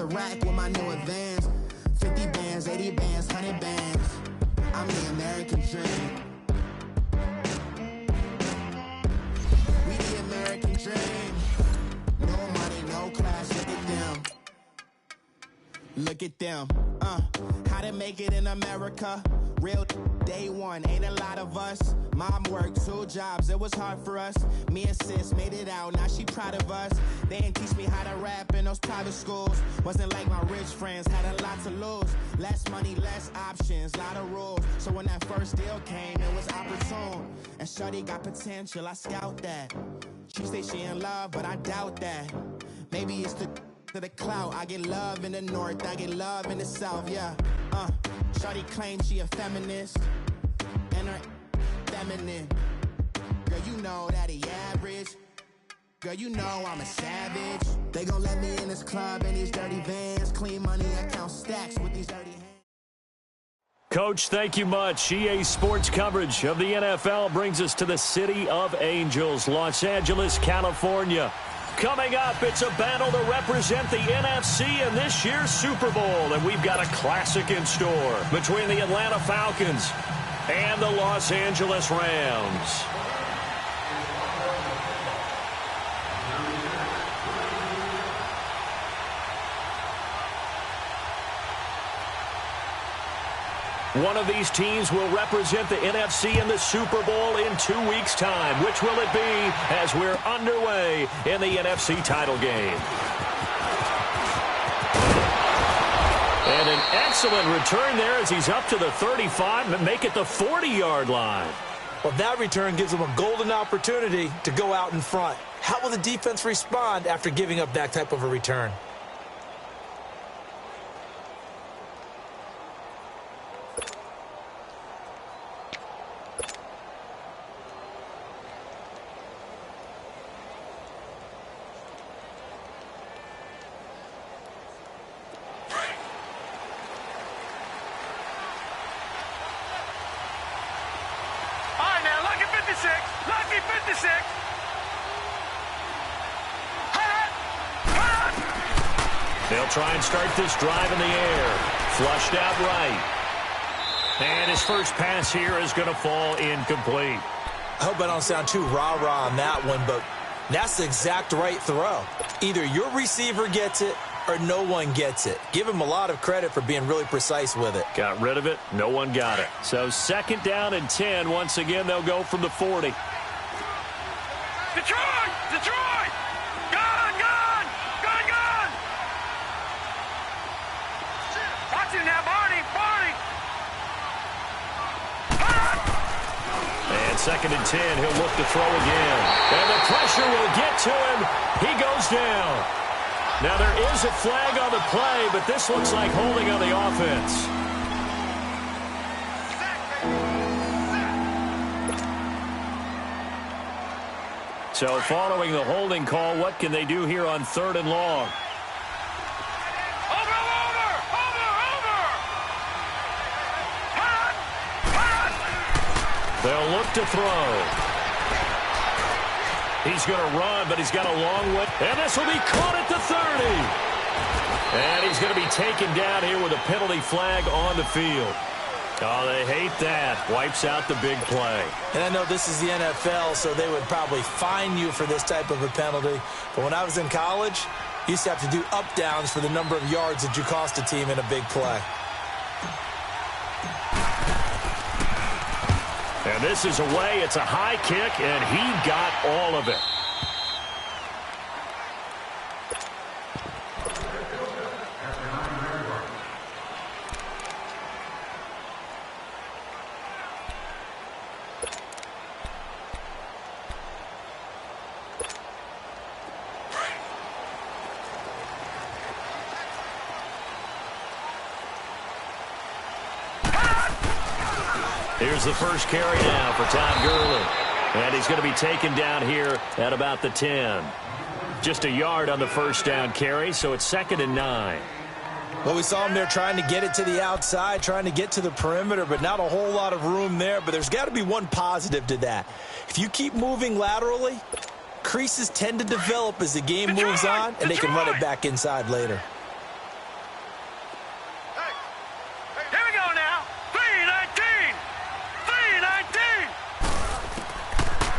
the rack with my new advance. 50 bands, 80 bands, 100 bands. I'm the American dream. We the American dream. No money, no class, look at them. Look at them. How to make it in America. Real day one, ain't a lot of us. Mom worked 2 jobs, it was hard for us. Me and sis made it out, now she proud of us. They didn't teach me how to rap in those private schools. Wasn't like my rich friends, had a lot to lose. Less money, less options, lot of rules. So when that first deal came, it was opportune. And shorty got potential, I scout that. She say she in love, but I doubt that. Maybe it's to the clout. I get love in the north, I get love in the south, yeah. Shorty claims she a feminist, and her feminine. Girl, you know that he average. Girl, you know I'm a savage. They gon' let me in this club in these dirty vans. Clean money, I count stacks with these dirty hands. Coach, thank you much. EA Sports coverage of the NFL brings us to the City of Angels, Los Angeles, California. Coming up, it's a battle to represent the NFC in this year's Super Bowl. And we've got a classic in store between the Atlanta Falcons and the Los Angeles Rams. One of these teams will represent the NFC in the Super Bowl in 2 weeks' time. Which will it be as we're underway in the NFC title game? And an excellent return there as he's up to the 35 and make it the 40-yard line. Well, that return gives him a golden opportunity to go out in front. How will the defense respond after giving up that type of a return? They'll try and start this drive in the air. Flushed out right. And his first pass here is going to fall incomplete. I hope I don't sound too rah-rah on that one, but that's the exact right throw. Either your receiver gets it or no one gets it. Give him a lot of credit for being really precise with it. Got rid of it. No one got it. So 2nd down and 10. Once again, they'll go from the 40. Detroit! Detroit! Gone! Gone! Gone! Gone! Watch it now, Barney! Barney! And 2nd and 10, he'll look to throw again. And the pressure will get to him. He goes down. Now there is a flag on the play, but this looks like holding on the offense. So following the holding call, what can they do here on 3rd and long? They'll look to throw. He's going to run, but he's got a long way. And this will be caught at the 30. And he's going to be taken down here with a penalty flag on the field. Oh, they hate that. Wipes out the big play. And I know this is the NFL, so they would probably fine you for this type of a penalty. But when I was in college, you used to have to do up-downs for the number of yards that you cost a team in a big play. And this is away. It's a high kick, and he got all of it. Here's the first carry now for Todd Gurley. And he's going to be taken down here at about the 10. Just a yard on the first down carry, so it's 2nd and 9. Well, we saw him there trying to get it to the outside, trying to get to the perimeter, but not a whole lot of room there. But there's got to be one positive to that. If you keep moving laterally, creases tend to develop as the game moves on, and they can run it back inside later.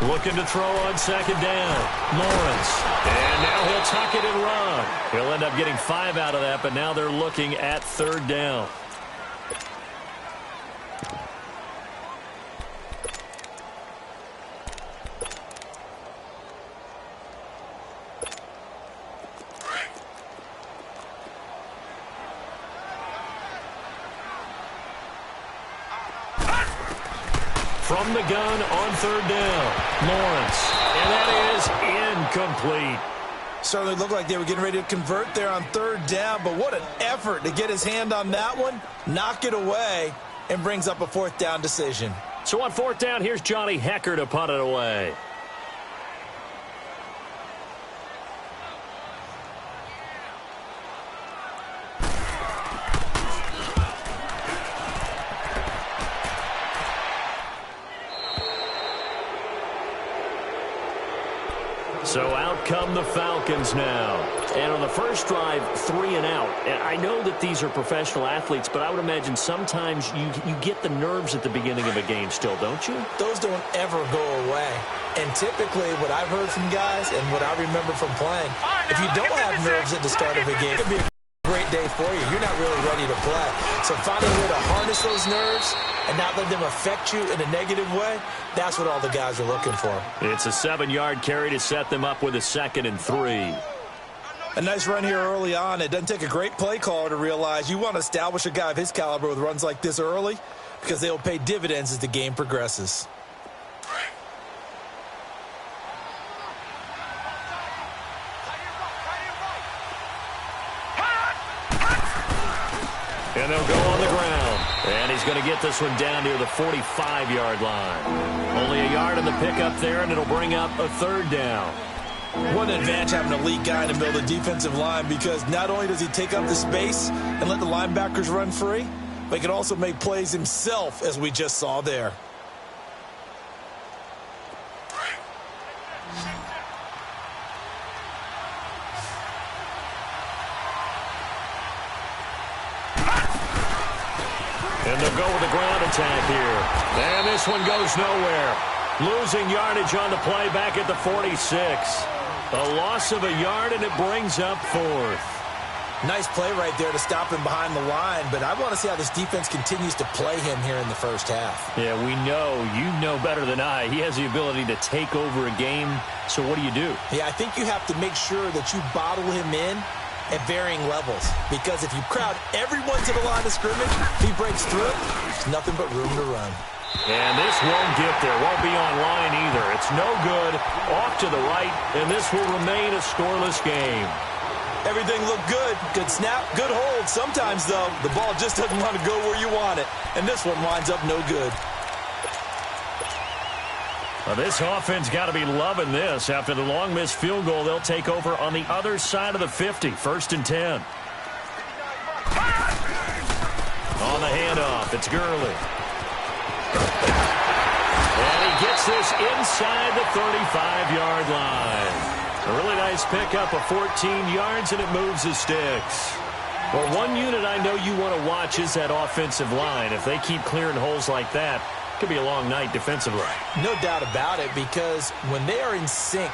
Looking to throw on second down. Lawrence. And now he'll tuck it and run. He'll end up getting 5 out of that, but now they're looking at third down. From the gun on third down, Lawrence. And that is incomplete. Certainly looked like they were getting ready to convert there on third down, but what an effort to get his hand on that one, knock it away, and brings up a fourth down decision. So on fourth down, here's Johnny Hecker to punt it away. So out come the Falcons now. And on the first drive, 3 and out. And I know that these are professional athletes, but I would imagine sometimes you get the nerves at the beginning of a game still, don't you? Those don't ever go away. And typically what I've heard from guys and what I remember from playing, if you don't have nerves at the start of a game, it could be a great day for you. You're not really ready to play. So finding a way to harness those nerves and not let them affect you in a negative way, that's what all the guys are looking for. It's a 7-yard carry to set them up with a 2nd and 3. A nice run here early on. It doesn't take a great play caller to realize you want to establish a guy of his caliber with runs like this early because they will pay dividends as the game progresses. And they'll go on the ground. And he's going to get this one down near the 45-yard line. Only a yard in the pickup there, and it'll bring up a third down. What an advantage having an elite guy in the middle of the defensive line, because not only does he take up the space and let the linebackers run free, but he can also make plays himself, as we just saw there. And they'll go with the ground attack here. And this one goes nowhere. Losing yardage on the play back at the 46. A loss of a yard, and it brings up 4th. Nice play right there to stop him behind the line, but I want to see how this defense continues to play him here in the first half. Yeah, we know. You know better than I. He has the ability to take over a game, so what do you do? Yeah, I think you have to make sure that you bottle him in at varying levels, because if you crowd everyone to the line of scrimmage, if he breaks through, there's nothing but room to run. And this won't get there. Won't be on line either. It's no good. Off to the right, and this will remain a scoreless game. Everything looked good. Good snap, good hold. Sometimes, though, the ball just doesn't want to go where you want it. And this one winds up no good. Well, this offense got to be loving this. After the long missed field goal, they'll take over on the other side of the 50. 1st and 10. On the handoff, it's Gurley. And he gets this inside the 35-yard line. A really nice pickup of 14 yards, and it moves the sticks. Well, one unit I know you want to watch is that offensive line. If they keep clearing holes like that, it could be a long night defensively. No doubt about it, because when they are in sync,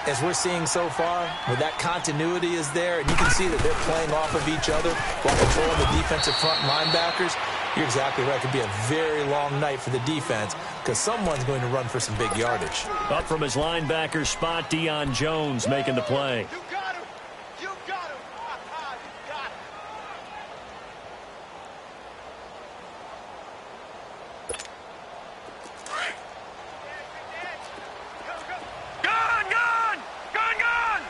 as we're seeing so far, when that continuity is there, and you can see that they're playing off of each other while controlling the defensive front linebackers, you're exactly right. It could be a very long night for the defense because someone's going to run for some big yardage. Up from his linebacker spot, Deion Jones making the play. You got him. You got him. You got him. Gun, gun! Gun, gun!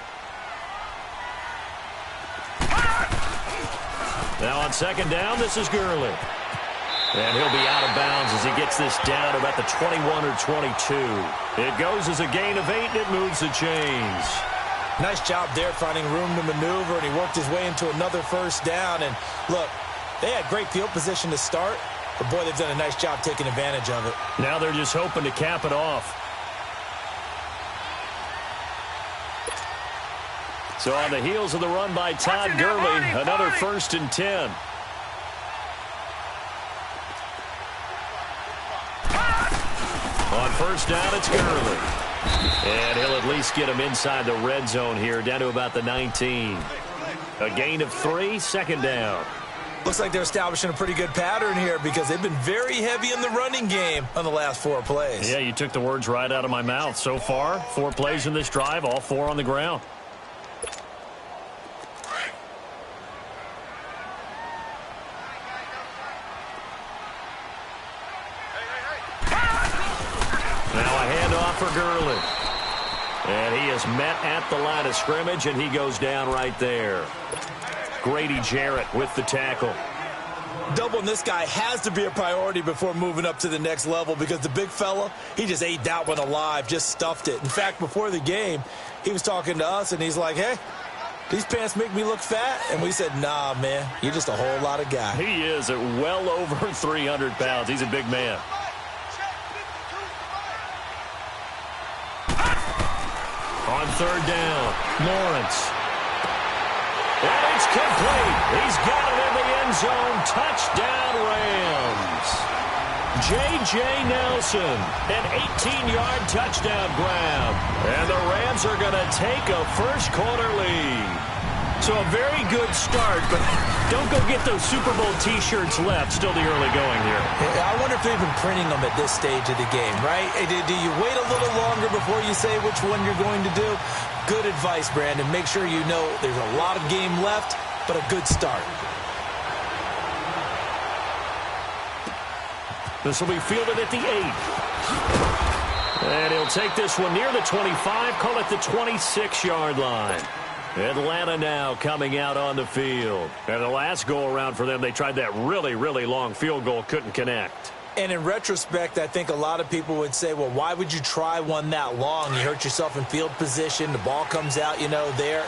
Now on second down, this is Gurley. And he'll be out of bounds as he gets this down to about the 21 or 22. It goes as a gain of 8, and it moves the chains. Nice job there finding room to maneuver, and he worked his way into another first down. And look, they had great field position to start, but boy, they've done a nice job taking advantage of it. Now they're just hoping to cap it off. So on the heels of the run by Todd Gurley, another 1st and 10. On first down, it's Gurley. And he'll at least get him inside the red zone here, down to about the 19. A gain of 3, second down. Looks like they're establishing a pretty good pattern here because they've been very heavy in the running game on the last 4 plays. Yeah, you took the words right out of my mouth. So far, 4 plays in this drive, all 4 on the ground. Now a handoff for Gurley. And he is met at the line of scrimmage, and he goes down right there. Grady Jarrett with the tackle. Doubling this guy has to be a priority before moving up to the next level because the big fella, he just ate that one alive, just stuffed it. In fact, before the game, he was talking to us, and he's like, hey, these pants make me look fat. And we said, nah, man, you're just a whole lot of guy. He is at well over 300 pounds. He's a big man. On third down, Lawrence. And it's complete. He's got it in the end zone. Touchdown, Rams. J.J. Nelson, an 18-yard touchdown grab. And the Rams are going to take a first-quarter lead. So a very good start, but don't go get those Super Bowl T-shirts left. Still the early going here. I wonder if they've been printing them at this stage of the game, right? Do you wait a little longer before you say which one you're going to do? Good advice, Brandon. Make sure you know there's a lot of game left, but a good start. This will be fielded at the 8. And he'll take this one near the 25, call it the 26-yard line. Atlanta now coming out on the field. And the last go-around for them, they tried that really, really long field goal, couldn't connect. And in retrospect, I think a lot of people would say, well, why would you try one that long? You hurt yourself in field position. The ball comes out, there.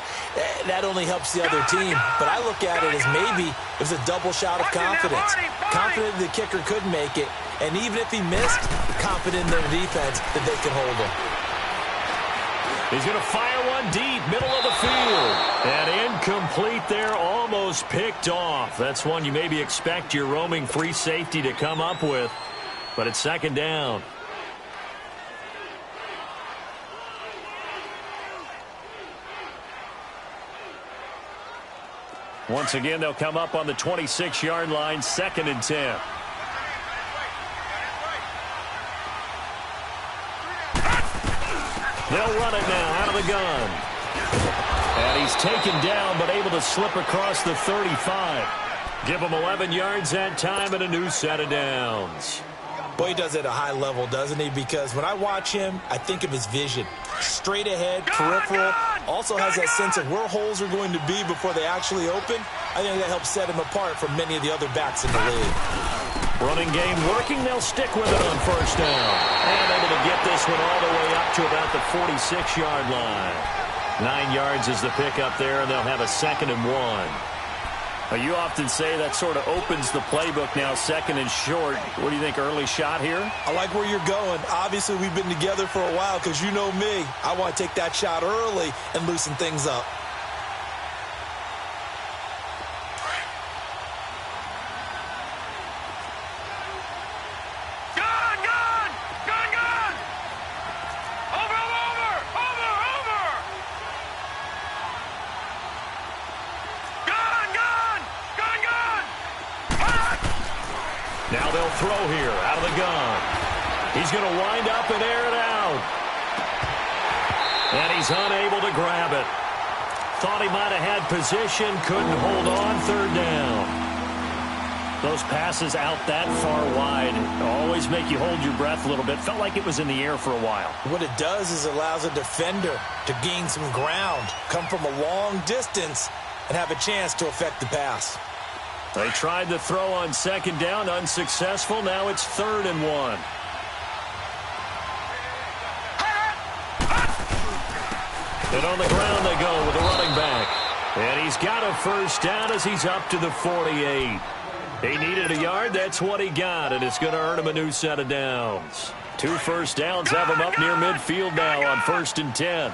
That only helps the other team. But I look at it as maybe it was a double shot of confidence. Confident the kicker could make it. And even if he missed, confident in their defense that they could hold him. He's going to fire one deep, middle of the field. And incomplete there, almost picked off. That's one you maybe expect your roaming free safety to come up with. But it's second down. Once again, they'll come up on the 26-yard line, 2nd and 10. They'll run it now out of the gun. And he's taken down, but able to slip across the 35. Give him 11 yards that time and a new set of downs. Boy, he does it at a high level, doesn't he? Because when I watch him, I think of his vision. Straight ahead, peripheral. Also has that sense of where holes are going to be before they actually open. I think that helps set him apart from many of the other backs in the league. Running game working. They'll stick with it on first down. And able to get this one all the way up to about the 46-yard line. 9 yards is the pickup there, and they'll have a 2nd and 1. You often say that sort of opens the playbook now, 2nd and short. What do you think, early shot here? I like where you're going. Obviously, we've been together for a while because you know me. I want to take that shot early and loosen things up. Now they'll throw here out of the gun. He's going to wind up and air it out. And he's unable to grab it. Thought he might have had position, couldn't hold on, 3rd down. Those passes out that far wide always make you hold your breath a little bit. Felt like it was in the air for a while. What it does is allows a defender to gain some ground, come from a long distance, and have a chance to affect the pass. They tried to throw on 2nd down, unsuccessful. Now it's 3rd and 1. And on the ground they go with the running back. And he's got a first down as he's up to the 48. He needed a yard. That's what he got, and it's going to earn him a new set of downs. 2 first downs have him up near midfield now on 1st and 10.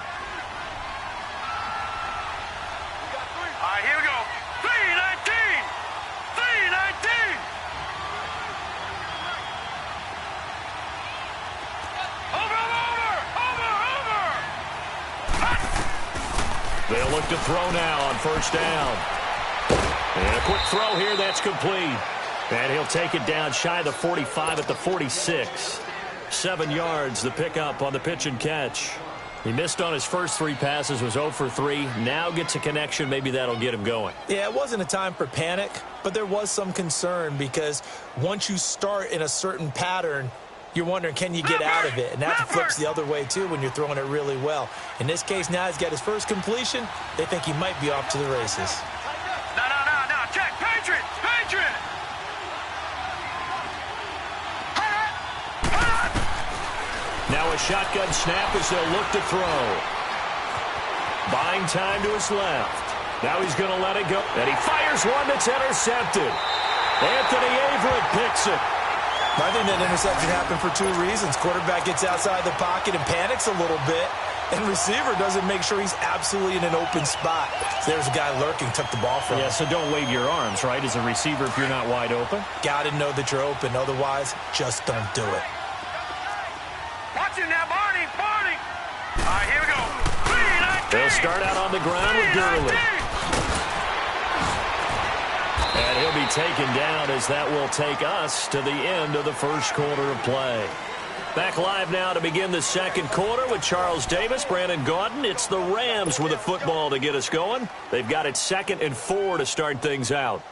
look to throw now on first down. And a quick throw here, that's complete. And he'll take it down shy of the 45 at the 46. 7 yards, the pickup on the pitch and catch. He missed on his first 3 passes, was 0 for 3. Now gets a connection. Maybe that'll get him going. Yeah, it wasn't a time for panic, but there was some concern because once you start in a certain pattern, you're wondering, can you get out of it? And that flips the other way, too, when you're throwing it really well. In this case, now he's got his first completion. They think he might be off to the races. No. Check. Patriot. Now a shotgun snap as they'll look to throw. Buying time to his left. Now he's going to let it go. And he fires one that's intercepted. Anthony Averett picks it. I think that interception happened for 2 reasons. Quarterback gets outside the pocket and panics a little bit, and receiver doesn't make sure he's absolutely in an open spot. So there's a guy lurking, took the ball from him. Yeah, so don't wave your arms, right, as a receiver if you're not wide open. Got to know that you're open. Otherwise, just don't do it. Watch him now, Barney. All right, here we go. They'll start out on the ground with Gurley. And he'll be taken down as that will take us to the end of the first quarter of play. Back live now to begin the second quarter with Charles Davis, Brandon Gaudin. It's the Rams with a football to get us going. They've got it 2nd and 4 to start things out.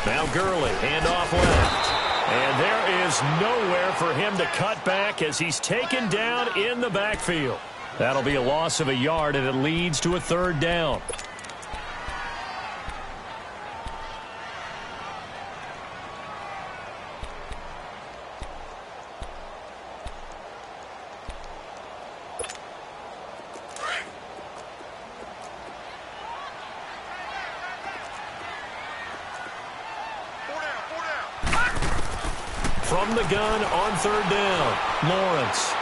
Now Gurley, handoff left. And there is nowhere for him to cut back as he's taken down in the backfield. That'll be a loss of a yard, and it leads to a 3rd down. From the gun on 3rd down, Lawrence.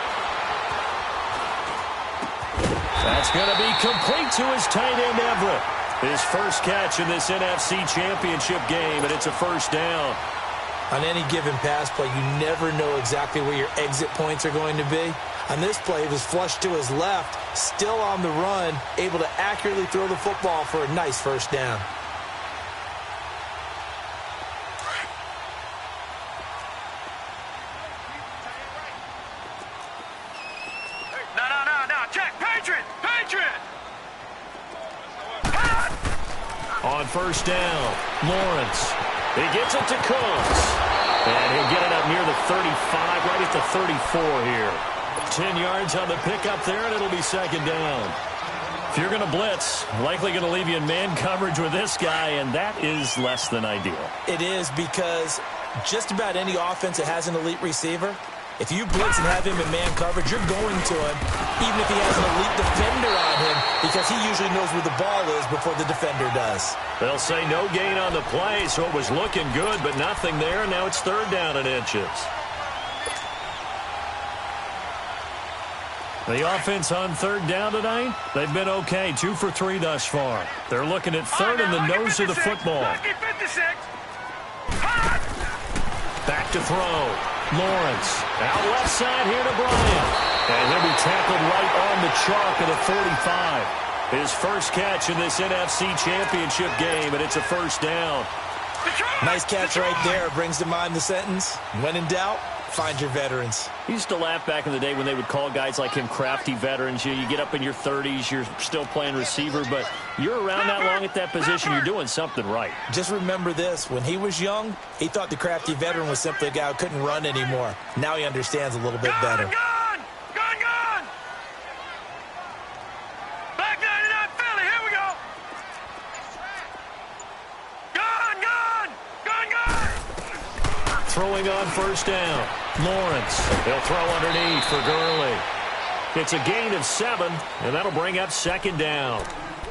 That's going to be complete to his tight end, Everett. His first catch in this NFC Championship game, and it's a 1st down. On any given pass play, you never know exactly where your exit points are going to be. On this play, it was flushed to his left, still on the run, able to accurately throw the football for a nice 1st down. No. Check. Patriot. On 1st down, Lawrence. He gets it to Cooks. And he'll get it up near the 35, right at the 34 here. 10 yards on the pickup there, and it'll be 2nd down. If you're going to blitz, likely going to leave you in man coverage with this guy, and that is less than ideal. It is, because just about any offense that has an elite receiver, if you blitz and have him in man coverage, you're going to him, even if he has an elite defender on him, because he usually knows where the ball is before the defender does. They'll say no gain on the play, so it was looking good, but nothing there. Now it's 3rd down and inches. The offense on 3rd down tonight, they've been okay, 2 for 3 thus far. They're looking at 3rd in the nose of the football. Back to throw. Lawrence, out left side here to Bryant. And he'll be tackled right on the chalk of the 45. His first catch in this NFC Championship game, and it's a 1st down. Nice catch right there. Brings to mind the sentence, when in doubt, find your veterans. I used to laugh back in the day when they would call guys like him crafty veterans. You get up in your 30s, you're still playing receiver, but you're around that long at that position, you're doing something right. Just remember this. When he was young, he thought the crafty veteran was simply a guy who couldn't run anymore. Now he understands a little bit better. Gone! Back 99 Philly, here we go! Gone! Throwing on 1st down. Lawrence. They'll throw underneath for Gurley. It's a gain of 7, and that'll bring up 2nd down.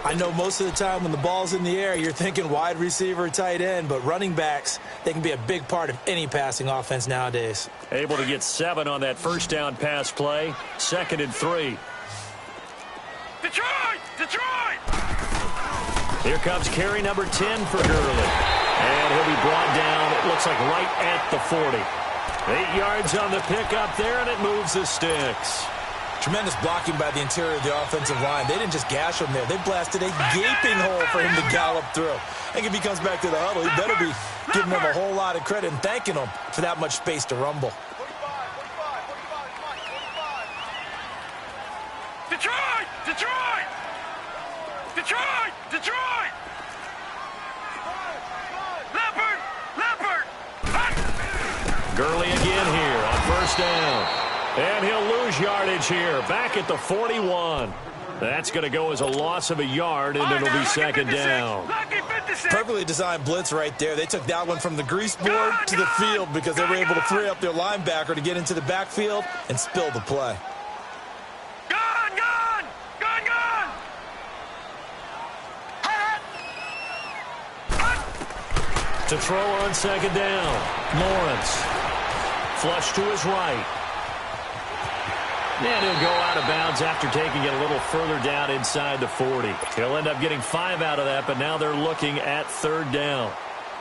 I know most of the time when the ball's in the air, you're thinking wide receiver, tight end, but running backs, they can be a big part of any passing offense nowadays. Able to get 7 on that 1st down pass play. 2nd and 3. Detroit! Detroit! Here comes carry number 10 for Gurley. And he'll be brought down, it looks like right at the 40. 8 yards on the pickup there, and it moves the sticks. Tremendous blocking by the interior of the offensive line. They didn't just gash him there. They blasted a gaping hole for him to gallop through. I think if he comes back to the huddle, he better be giving them a whole lot of credit and thanking them for that much space to rumble. Detroit! Detroit! Detroit! Detroit! Leopard! Leopard! Gurley again here on first down. And he'll lose yardage here, back at the 41. That's going to go as a loss of a yard, and it'll be second down. Perfectly designed blitz right there. They took that one from the grease board to the field because they were able to free up their linebacker to get into the backfield and spill the play. Gone! Gone! Gone! Gone! To throw on second down, Lawrence. Flush to his right. And he'll go out of bounds after taking it a little further down inside the 40. He'll end up getting 5 out of that, but now they're looking at third down.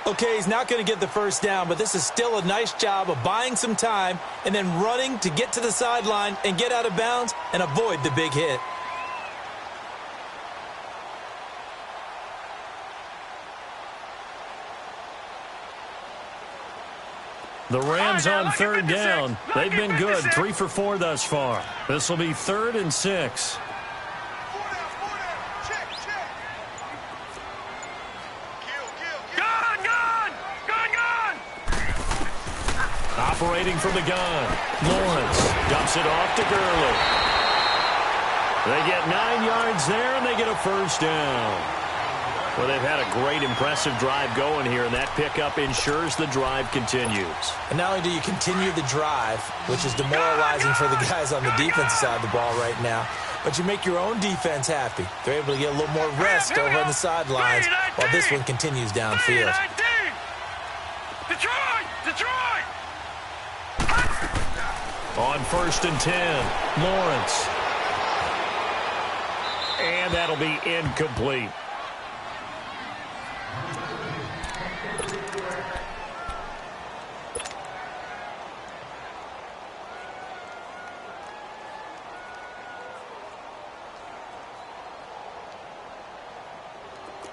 Okay, he's not going to get the first down, but this is still a nice job of buying some time and then running to get to the sideline and get out of bounds and avoid the big hit. The Rams on third down. They've been good, 3 for 4 thus far. This will be 3rd and 6. Gone! Gone! Gone! Gone! Operating from the gun, Lawrence dumps it off to Gurley. They get 9 yards there, and they get a first down. Well, they've had a great, impressive drive going here, and that pickup ensures the drive continues. And not only do you continue the drive, which is demoralizing for the guys on the defensive side of the ball right now, but you make your own defense happy. They're able to get a little more rest over on the sidelines while this one continues downfield. Detroit! Detroit! On 1st and 10, Lawrence. And that'll be incomplete.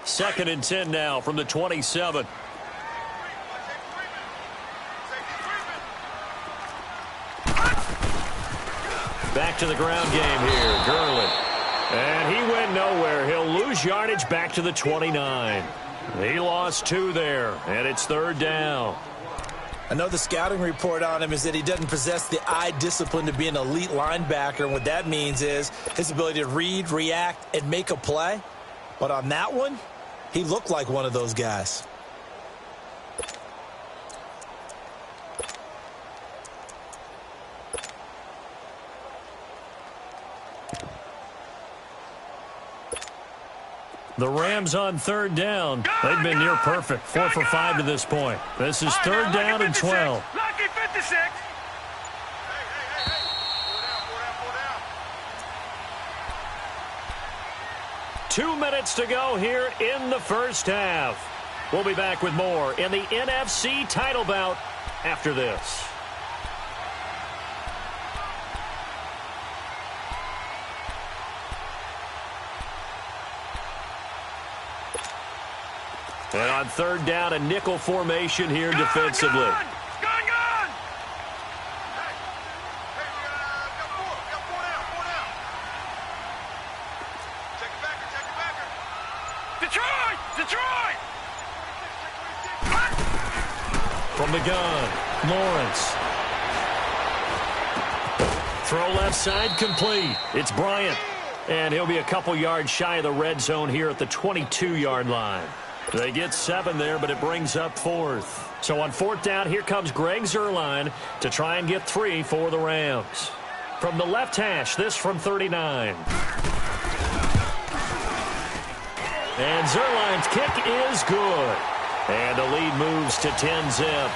Second and 10 now from the 27. Back to the ground game here, Gurley. And he went nowhere. He'll lose yardage back to the 29. He lost 2 there, and it's third down. I know the scouting report on him is that he doesn't possess the eye discipline to be an elite linebacker, and what that means is his ability to read, react, and make a play. But on that one, he looked like one of those guys. The Rams on third down. They've been near perfect, 4 for 5 to this point. This is third down and 12. Lucky 56. 2 minutes to go here in the first half. We'll be back with more in the NFC title bout after this. And on third down, a nickel formation here defensively. Gone! Gone! Gone! Detroit! Detroit! From the gun, Lawrence. Throw left side complete. It's Bryant. And he'll be a couple yards shy of the red zone here at the 22-yard line. They get 7 there, but it brings up 4th. So on 4th down, here comes Greg Zuerlein to try and get 3 for the Rams. From the left hash, this from 39. And Zuerlein's kick is good. And the lead moves to 10-zip.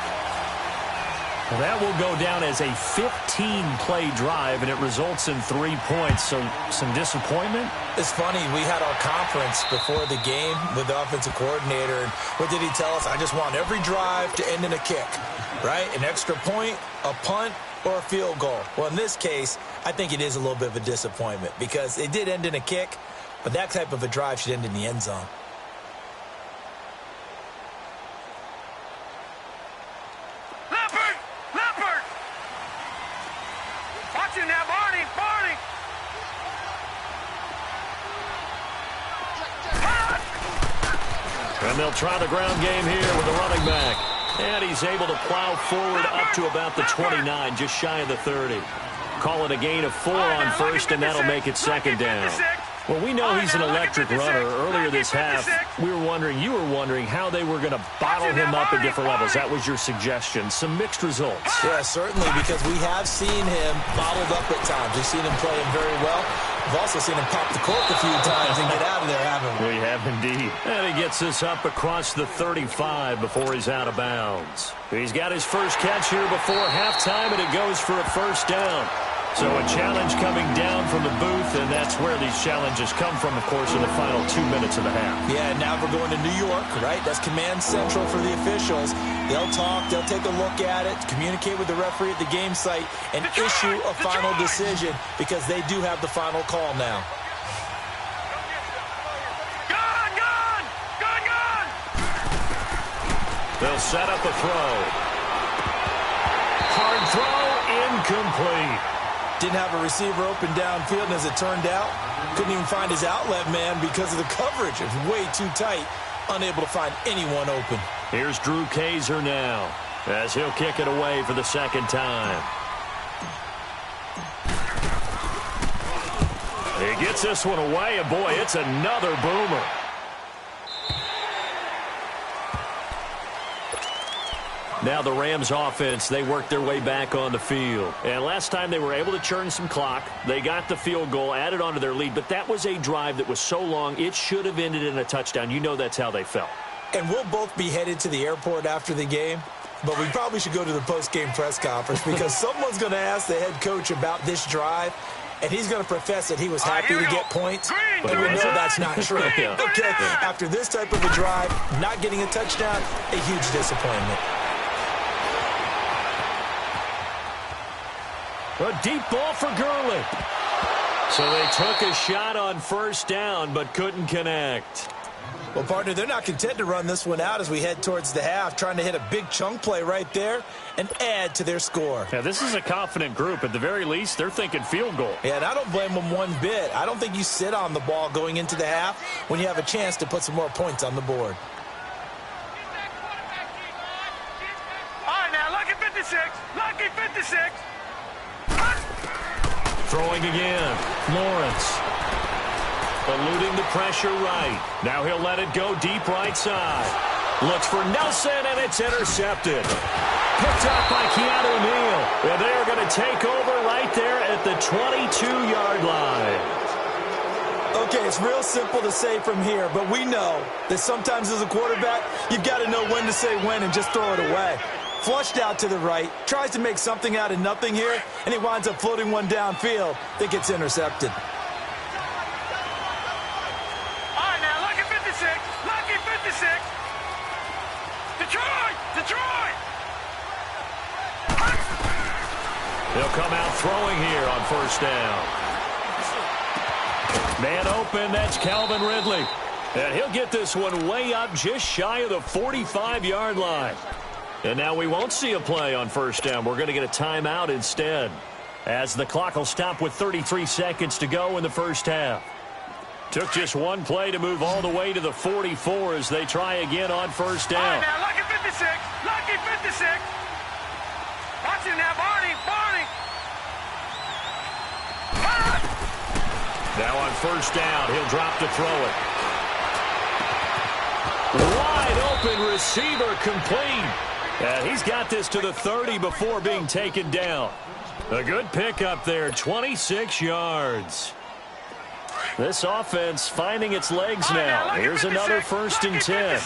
Well, that will go down as a 15-play drive, and it results in 3 points. So some disappointment? It's funny. We had our conference before the game with the offensive coordinator. And what did he tell us? I just want every drive to end in a kick, right? An extra point, a punt, or a field goal. Well, in this case, I think it is a little bit of a disappointment because it did end in a kick, but that type of a drive should end in the end zone. And they'll try the ground game here with the running back. And he's able to plow forward up to about the 29, just shy of the 30. Call it a gain of 4 on first, and that'll make it second down. Well, we know he's an electric runner. Earlier this half, you were wondering how they were going to bottle him up at different levels. That was your suggestion. Some mixed results. Yeah, certainly, because we have seen him bottled up at times. We've seen him playing very well. We've also seen him pop the cork a few times and get out of there, haven't we? We have indeed. And he gets this up across the 35 before he's out of bounds. He's got his first catch here before halftime, and it goes for a first down. So a challenge coming down from the booth, and that's where these challenges come from, of course, in the final 2 minutes of the half. Yeah, now we're going to New York, right? That's command central for the officials. They'll talk, they'll take a look at it, communicate with the referee at the game site, and issue a final decision because they do have the final call now. They'll set up a throw. Hard throw, incomplete. Didn't have a receiver open downfield, and as it turned out, couldn't even find his outlet man because of the coverage. It was way too tight, unable to find anyone open. Here's Drew Kaiser now, as he'll kick it away for the second time. He gets this one away, and boy, it's another boomer. Now the Rams offense, they worked their way back on the field. And last time they were able to churn some clock. They got the field goal, added onto their lead. But that was a drive that was so long, it should have ended in a touchdown. You know that's how they felt. And we'll both be headed to the airport after the game. But we probably should go to the post-game press conference because someone's going to ask the head coach about this drive. And he's going to profess that he was happy to get points. But we know that's not true. Okay, after this type of a drive, not getting a touchdown, a huge disappointment. A deep ball for Gurley. So they took a shot on first down, but couldn't connect. Well, partner, they're not content to run this one out as we head towards the half, trying to hit a big chunk play right there and add to their score. Yeah, this is a confident group. At the very least, they're thinking field goal. Yeah, and I don't blame them one bit. I don't think you sit on the ball going into the half when you have a chance to put some more points on the board. All right, now, lucky 56. Lucky 56. Throwing again. Lawrence. Eluding the pressure right. Now he'll let it go deep right side. Looks for Nelson, and it's intercepted. Picked up by Keanu Neal. And they're going to take over right there at the 22-yard line. Okay, it's real simple to say from here, but we know that sometimes as a quarterback, you've got to know when to say when and just throw it away. Flushed out to the right, tries to make something out of nothing here, and he winds up floating one downfield that gets intercepted. All right, now, lucky 56. Lucky 56. Detroit! Detroit! They'll come out throwing here on first down. Man open, that's Calvin Ridley. And he'll get this one way up just shy of the 45-yard line. And now we won't see a play on first down. We're going to get a timeout instead, as the clock will stop with 33 seconds to go in the first half. Took just one play to move all the way to the 44 as they try again on first down. All right, now, lucky 56. Lucky 56. Watch him now, Barney. Barney. Now on first down, he'll drop to throw it. Wide open receiver complete. And he's got this to the 30 before being taken down. A good pickup there, 26 yards. This offense finding its legs now. Here's another first and 10.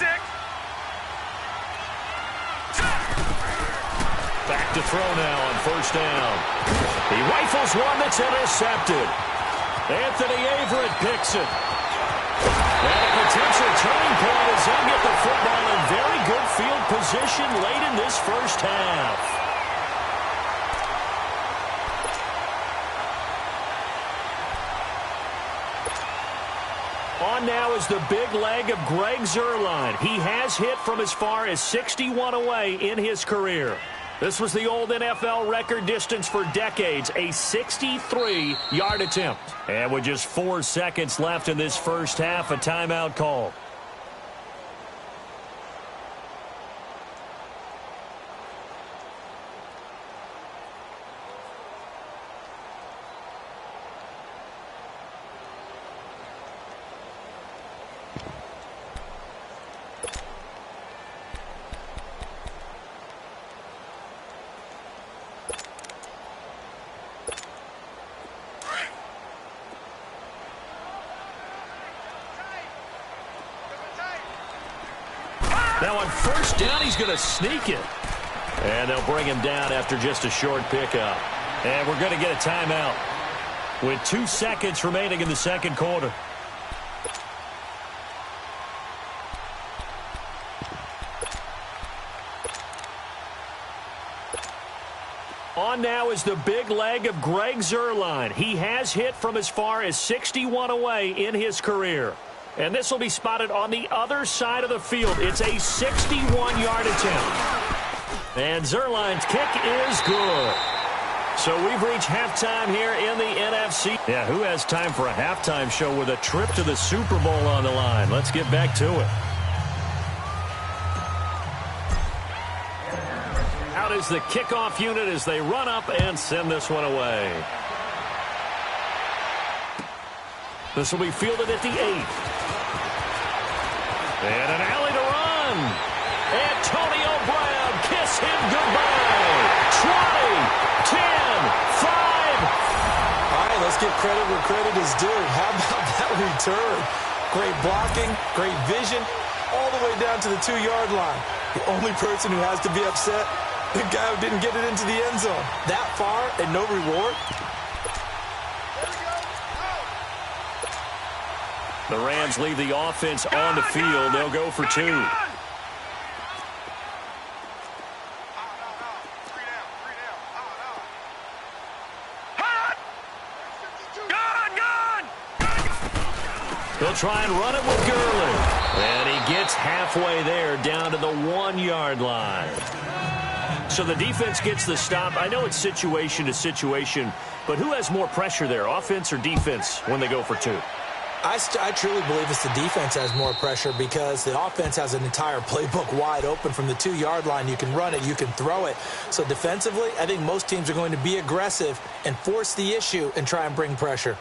Back to throw now on first down. He rifles one that's intercepted. Anthony Averett picks it. And a potential turning point as they get the football in very good field position late in this first half. On now is the big leg of Greg Zuerlein. He has hit from as far as 61 away in his career. This was the old NFL record distance for decades, a 63-yard attempt. And with just 4 seconds left in this first half, a timeout call. Now on first down, he's going to sneak it. And they'll bring him down after just a short pickup. And we're going to get a timeout with 2 seconds remaining in the second quarter. On now is the big leg of Greg Zuerlein. He has hit from as far as 61 away in his career. And this will be spotted on the other side of the field. It's a 61-yard attempt. And Zuerlein's kick is good. So we've reached halftime here in the NFC. Yeah, who has time for a halftime show with a trip to the Super Bowl on the line? Let's get back to it. Out is the kickoff unit as they run up and send this one away. This will be fielded at the 8th. And an alley to run. Antonio Brown, kiss him goodbye. 20, 10, 5. All right, let's give credit where credit is due. How about that return? Great blocking, great vision, all the way down to the 2-yard line. The only person who has to be upset, the guy who didn't get it into the end zone. That far and no reward. The Rams leave the offense on the field. They'll go for 2. They'll try and run it with Gurley. And he gets halfway there down to the 1-yard line. So the defense gets the stop. I know it's situation to situation, but who has more pressure there, offense or defense, when they go for 2? I truly believe it's the defense has more pressure because the offense has an entire playbook wide open from the 2-yard line. You can run it, you can throw it. So defensively, I think most teams are going to be aggressive and force the issue and try and bring pressure.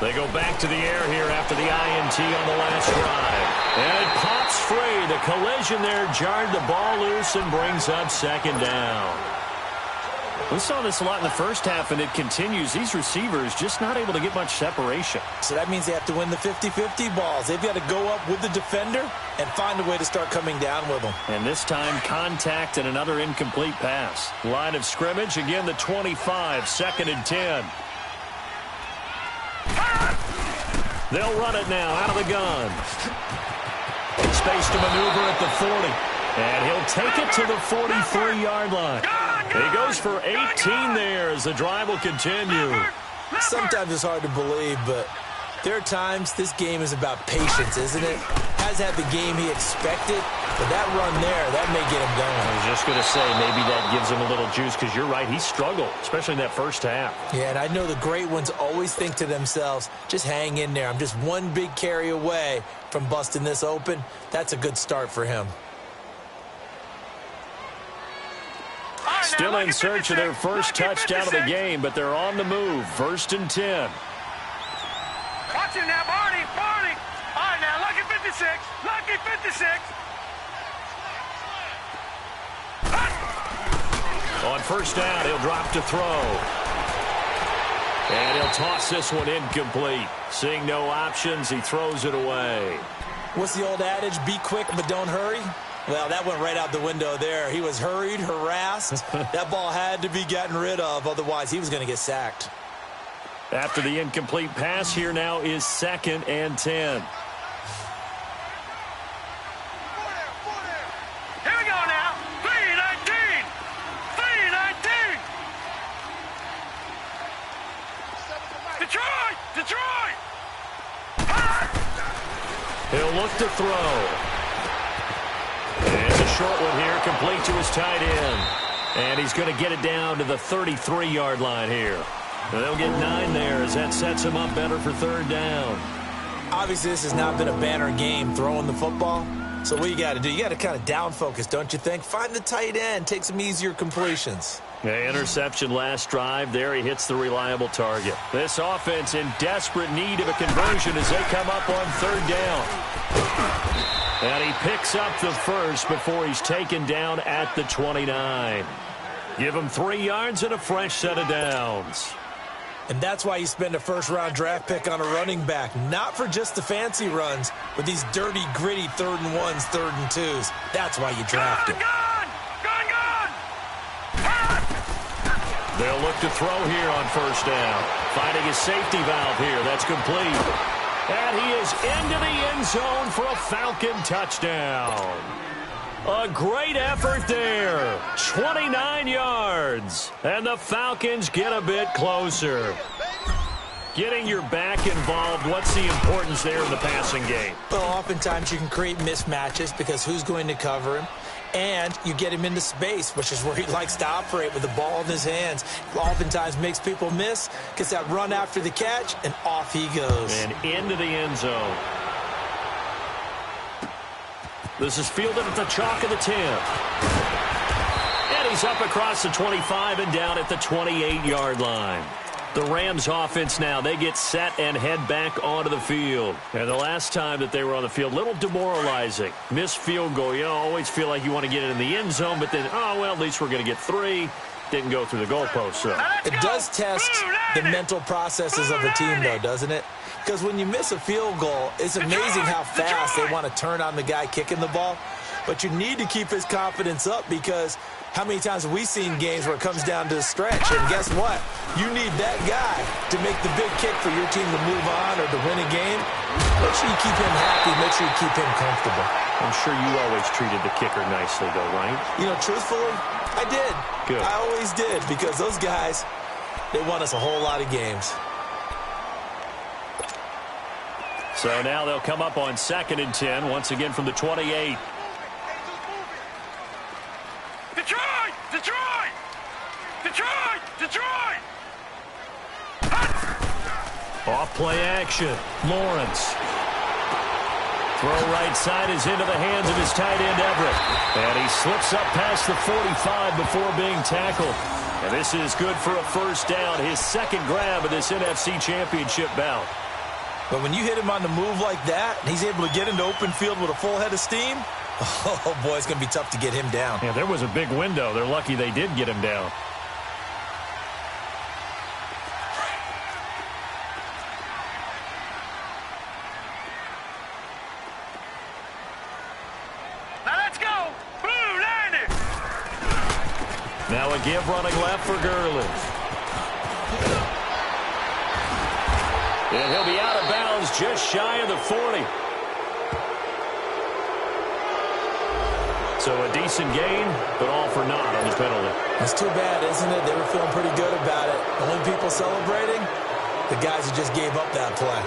They go back to the air here after the INT on the last drive. And it pops free. The collision there jarred the ball loose and brings up second down. We saw this a lot in the first half, and it continues. These receivers just not able to get much separation. So that means they have to win the 50-50 balls. They've got to go up with the defender and find a way to start coming down with them. And this time, contact and another incomplete pass. Line of scrimmage, again the 25, 2nd and 10. They'll run it now out of the gun. Space to maneuver at the 40. And he'll take it to the 43-yard line. He goes for 18 there as the drive will continue. Sometimes it's hard to believe, but there are times this game is about patience, isn't it? Has had the game he expected, but that run there, that may get him going. I was just going to say, maybe that gives him a little juice, because you're right, he struggled, especially in that first half. Yeah, and I know the great ones always think to themselves, just hang in there. I'm just one big carry away from busting this open. That's a good start for him. Still in search of their first touchdown of the game, but they're on the move. 1st and 10. Watch him now, Barney. All right, now, lucky 56. Lucky 56. On first down, he'll drop to throw. And he'll toss this one incomplete. Seeing no options, he throws it away. What's the old adage? Be quick, but don't hurry. Well, that went right out the window there. He was hurried, harassed. That ball had to be gotten rid of. Otherwise, he was going to get sacked. After the incomplete pass, here now is 2nd and 10. Here we go now. 3-19. 3-19. Detroit. He'll look to throw. And a short one here, complete to his tight end. And he's going to get it down to the 33-yard line here. They'll get 9 there as that sets him up better for 3rd down. Obviously, this has not been a banner game throwing the football. So what you got to do, you got to kind of down focus, don't you think? Find the tight end, take some easier completions. Interception last drive. There he hits the reliable target. This offense in desperate need of a conversion as they come up on 3rd down. And he picks up the first before he's taken down at the 29. Give him 3 yards and a fresh set of downs. And that's why you spend a first-round draft pick on a running back. Not for just the fancy runs, but these dirty, gritty 3rd and 1s, 3rd and 2s. That's why you draft him. Gun! They'll look to throw here on first down. Finding his safety valve here. That's complete. And he is into the end zone for a Falcon touchdown. A great effort there. 29 yards. And the Falcons get a bit closer. Getting your back involved, what's the importance there in the passing game? Well, oftentimes you can create mismatches because who's going to cover him? And you get him into space, which is where he likes to operate with the ball in his hands. Oftentimes makes people miss, gets that run after the catch, and off he goes. And into the end zone. This is fielded at the chalk of the 10. And he's up across the 25 and down at the 28-yard line. The Rams offense now, they get set and head back onto the field. And the last time that they were on the field, a little demoralizing. Missed field goal. You always feel like you want to get it in the end zone, but then, oh, well, at least we're going to get 3. Didn't go through the goalpost. So it does test the mental processes of a team, though, doesn't it? Because when you miss a field goal, it's amazing how fast they want to turn on the guy kicking the ball. But you need to keep his confidence up because how many times have we seen games where it comes down to the stretch? And guess what? You need that guy to make the big kick for your team to move on or to win a game. Make sure you keep him happy. Make sure you keep him comfortable. I'm sure you always treated the kicker nicely, though, right? You know, truthfully, I did. Good. I always did because those guys, they won us a whole lot of games. So now they'll come up on 2nd and 10, once again from the 28. Detroit! Off play action. Lawrence. Throw right side is into the hands of his tight end, Everett. And he slips up past the 45 before being tackled. And this is good for a first down, his 2nd grab of this NFC Championship bout. But when you hit him on the move like that, and he's able to get into open field with a full head of steam, oh, boy, it's going to be tough to get him down. Yeah, there was a big window. They're lucky they did get him down. Now a give running left for Gurley. And he'll be out of bounds just shy of the 40. So a decent gain, but all for naught on the penalty. It's too bad, isn't it? They were feeling pretty good about it. The only people celebrating, the guys who just gave up that play.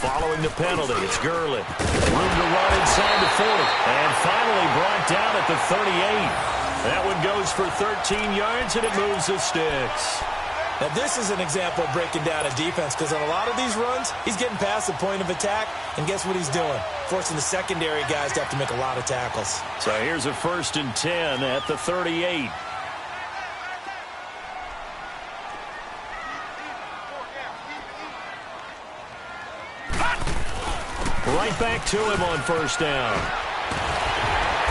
Following the penalty. It's Gurley. Room to run inside the 40. And finally brought down at the 38. That one goes for 13 yards, and it moves the sticks. Now, this is an example of breaking down a defense, because on a lot of these runs, he's getting past the point of attack, and guess what he's doing? Forcing the secondary guys to have to make a lot of tackles. So here's a 1st and 10 at the 38. Right back to him on 1st down.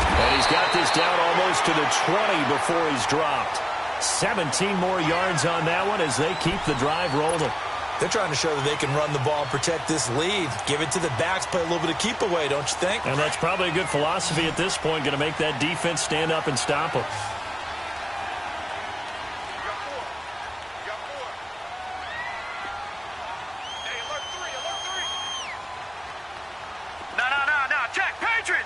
And he's got this down almost to the 20 before he's dropped. 17 more yards on that one as they keep the drive rolling. They're trying to show that they can run the ball and protect this lead. Give it to the backs, play a little bit of keep away, don't you think? And that's probably a good philosophy at this point, going to make that defense stand up and stop them. No. Check. Patriot.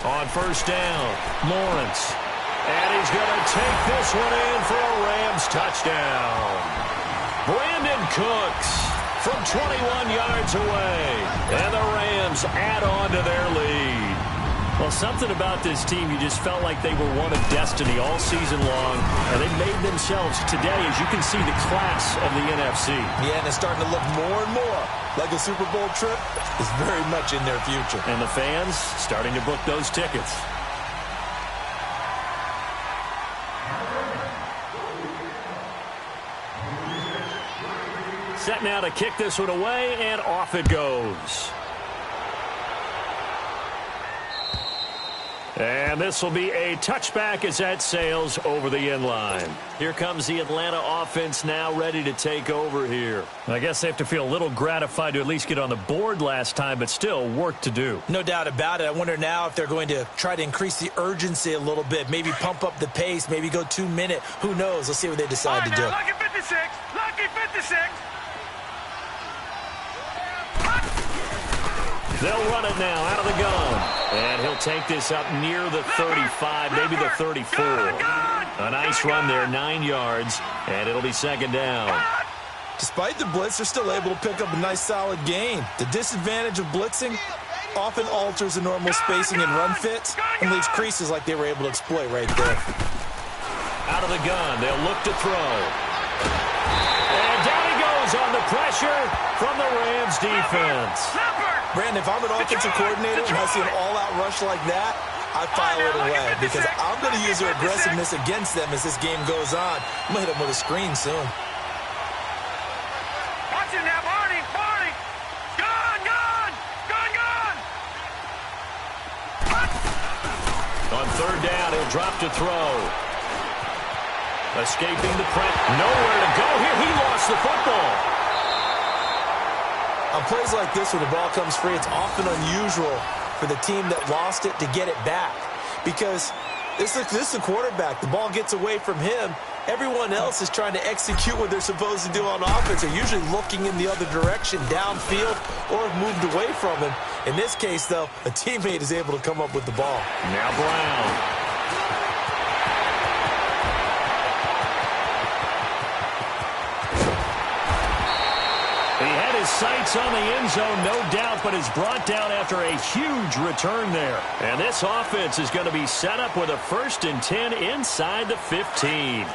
On 1st down, Lawrence. And he's going to take this one in for a Rams touchdown. Brandon Cooks from 21 yards away. And the Rams add on to their lead. Well, something about this team, you just felt like they were one of destiny all season long. And they made themselves today, as you can see, the class of the NFC. Yeah, and it's starting to look more and more like a Super Bowl trip is very much in their future. And the fans starting to book those tickets. Set now to kick this one away, and off it goes. And this will be a touchback as that sails over the end line. Here comes the Atlanta offense now ready to take over here. I guess they have to feel a little gratified to at least get on the board last time, but still work to do. No doubt about it. I wonder now if they're going to try to increase the urgency a little bit, maybe pump up the pace, maybe go 2-minute. Who knows? Let's see what they decide to do. Lucky 56. Lucky 56. They'll run it now out of the gun. And he'll take this up near the 35, maybe the 34. A nice run there, 9 yards, and it'll be 2nd down. Despite the blitz, they're still able to pick up a nice solid gain. The disadvantage of blitzing often alters the normal spacing and run fits and leaves creases like they were able to exploit right there. Out of the gun, they'll look to throw. And down he goes on the pressure from the Rams defense. Brandon, if I'm an offensive coordinator and I see an all-out rush like that, I file it away because I'm going to use their aggressiveness against them as this game goes on. I'm going to hit them with a screen soon. Watch it now, Barney. Gun. On 3rd down, he'll drop to throw. Escaping the press. Nowhere to go here. He lost the football. On plays like this, when the ball comes free, it's often unusual for the team that lost it to get it back. Because this is the quarterback. The ball gets away from him. Everyone else is trying to execute what they're supposed to do on offense. They're usually looking in the other direction, downfield, or have moved away from him. In this case, though, a teammate is able to come up with the ball. Now Brown. Sights on the end zone, no doubt, but is brought down after a huge return there. And this offense is going to be set up with a 1st and 10 inside the 15.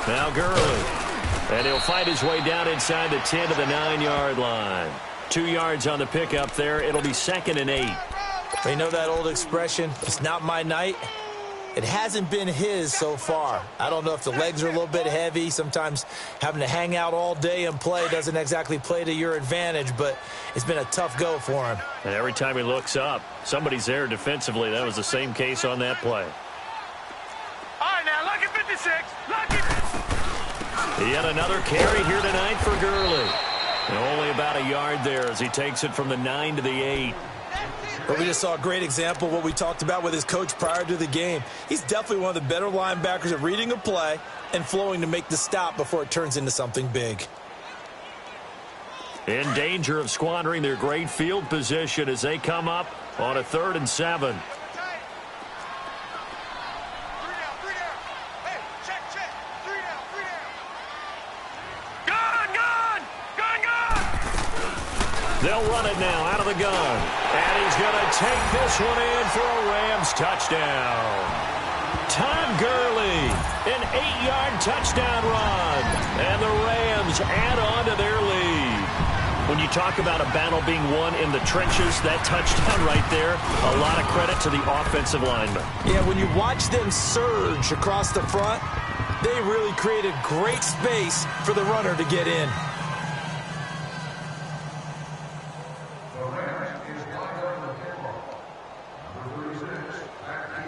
Now Gurley. And he'll fight his way down inside the 10 to the 9-yard line. 2 yards on the pickup there. It'll be 2nd and 8. You know that old expression, it's not my night? It hasn't been his so far. I don't know if the legs are a little bit heavy. Sometimes having to hang out all day and play doesn't exactly play to your advantage, but it's been a tough go for him. And every time he looks up, somebody's there defensively. That was the same case on that play. All right, now, lucky 56. Lucky. Yet another carry here tonight for Gurley. And only about a yard there as he takes it from the 9 to the 8. But we just saw a great example of what we talked about with his coach prior to the game. He's definitely one of the better linebackers at reading a play and flowing to make the stop before it turns into something big. in danger of squandering their great field position as they come up on a 3rd and 7. They'll run it now out of the gun. And he's going to take this one in for a Rams touchdown. Todd Gurley, an 8-yard touchdown run. And the Rams add on to their lead. When you talk about a battle being won in the trenches, that touchdown right there, a lot of credit to the offensive linemen. Yeah, when you watch them surge across the front, they really created great space for the runner to get in.